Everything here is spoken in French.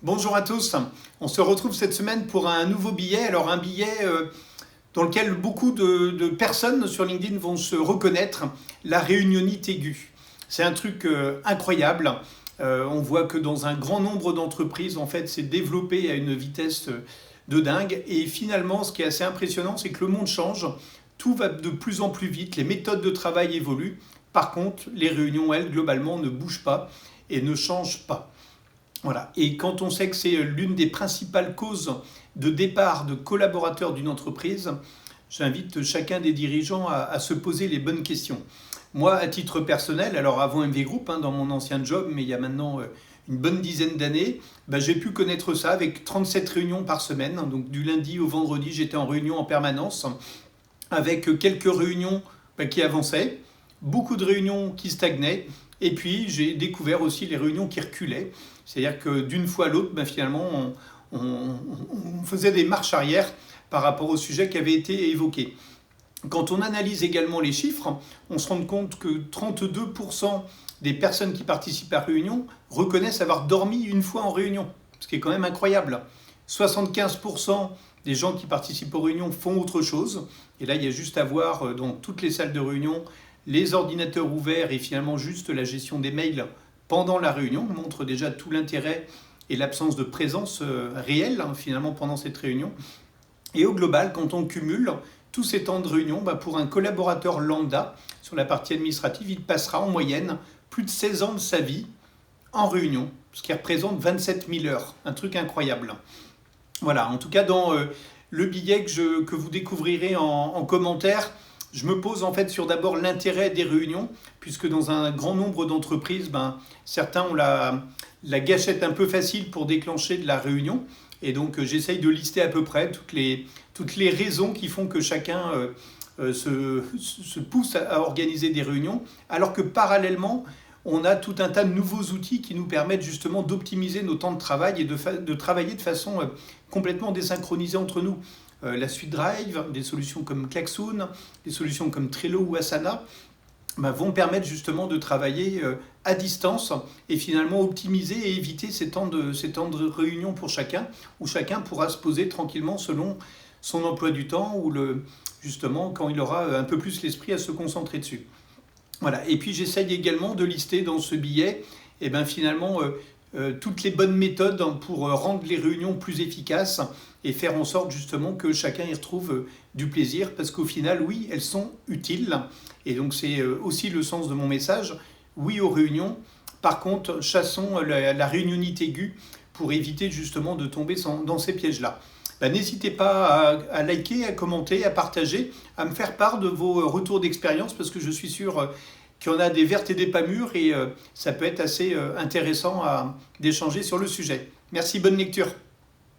Bonjour à tous, on se retrouve cette semaine pour un nouveau billet. Alors un billet dans lequel beaucoup de personnes sur LinkedIn vont se reconnaître, la réunionnite aiguë. C'est un truc incroyable. On voit que dans un grand nombre d'entreprises, en fait, c'est développé à une vitesse de dingue. Et finalement, ce qui est assez impressionnant, c'est que le monde change. Tout va de plus en plus vite, les méthodes de travail évoluent. Par contre, les réunions, elles, globalement, ne bougent pas et ne changent pas. Voilà. Et quand on sait que c'est l'une des principales causes de départ de collaborateurs d'une entreprise, j'invite chacun des dirigeants à se poser les bonnes questions. Moi, à titre personnel, alors avant MV Group, dans mon ancien job, mais il y a maintenant une bonne dizaine d'années, j'ai pu connaître ça avec 37 réunions par semaine. Donc du lundi au vendredi, j'étais en réunion en permanence, avec quelques réunions qui avançaient, beaucoup de réunions qui stagnaient, et puis j'ai découvert aussi les réunions qui reculaient. C'est-à-dire que d'une fois à l'autre, finalement, on faisait des marches arrière par rapport au sujet qui avait été évoqué. Quand on analyse également les chiffres, on se rend compte que 32% des personnes qui participent à la réunion reconnaissent avoir dormi une fois en réunion, ce qui est quand même incroyable. 75% des gens qui participent aux réunions font autre chose. Et là, il y a juste à voir dans toutes les salles de réunion, les ordinateurs ouverts et finalement juste la gestion des mails pendant la réunion montre déjà tout l'intérêt et l'absence de présence réelle finalement pendant cette réunion. Et au global, quand on cumule tous ces temps de réunion, pour un collaborateur lambda sur la partie administrative, il passera en moyenne plus de 16 ans de sa vie en réunion, ce qui représente 27 000 heures, un truc incroyable. Voilà, en tout cas dans le billet que vous découvrirez en commentaire, je me pose en fait sur d'abord l'intérêt des réunions, puisque dans un grand nombre d'entreprises, certains ont la gâchette un peu facile pour déclencher de la réunion. Et donc j'essaye de lister à peu près toutes les raisons qui font que chacun se pousse à organiser des réunions, alors que parallèlement, on a tout un tas de nouveaux outils qui nous permettent justement d'optimiser nos temps de travail et de travailler de façon complètement désynchronisée entre nous. La suite Drive, des solutions comme Klaxoon, des solutions comme Trello ou Asana vont permettre justement de travailler à distance et finalement optimiser et éviter ces temps de réunion pour chacun, où chacun pourra se poser tranquillement selon son emploi du temps ou justement quand il aura un peu plus l'esprit à se concentrer dessus. Voilà. Et puis j'essaye également de lister dans ce billet finalement toutes les bonnes méthodes pour rendre les réunions plus efficaces et faire en sorte justement que chacun y retrouve du plaisir, parce qu'au final, oui, elles sont utiles. Et donc c'est aussi le sens de mon message. Oui aux réunions. Par contre, chassons la réunionnite aiguë pour éviter justement de tomber dans ces pièges-là. N'hésitez pas à liker, à commenter, à partager, à me faire part de vos retours d'expérience, parce que je suis sûr qu'il y en a des vertes et des pas mûres, et ça peut être assez intéressant d'échanger sur le sujet. Merci, bonne lecture.